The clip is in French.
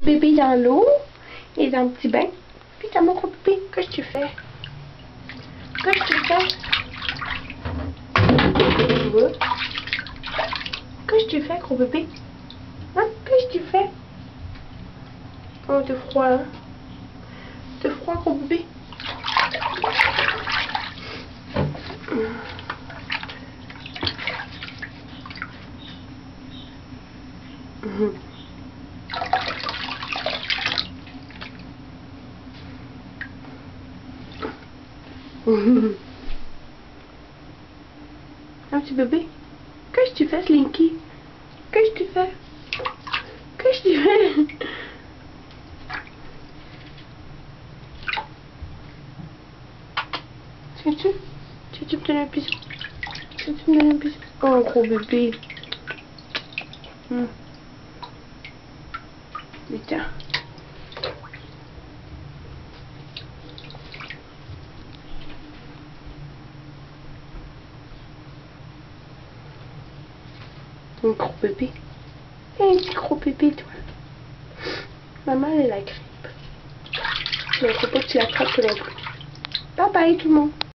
bébé dans l'eau. Il est dans le petit bain. Puis t'as mon gros bébé. Qu'est-ce que tu fais? Qu'est-ce que tu fais? Qu'est-ce que tu fais, gros bébé? Hein? Qu'est-ce que tu fais? Oh, t'es froid, hein? T'es froid, gros bébé? Un petit bébé. Qu'est-ce que tu fais, Slinky? Qu'est-ce que tu fais? Qu'est-ce que tu fais? Tu me donnes un bisou? Tu me donnes un bisou? Oh, gros bébé. Putain. Un gros bébé. Un petit gros bébé, toi. Maman, elle a la grippe. Mais il faut pas que tu l'attrapes non plus. Bye bye tout le monde.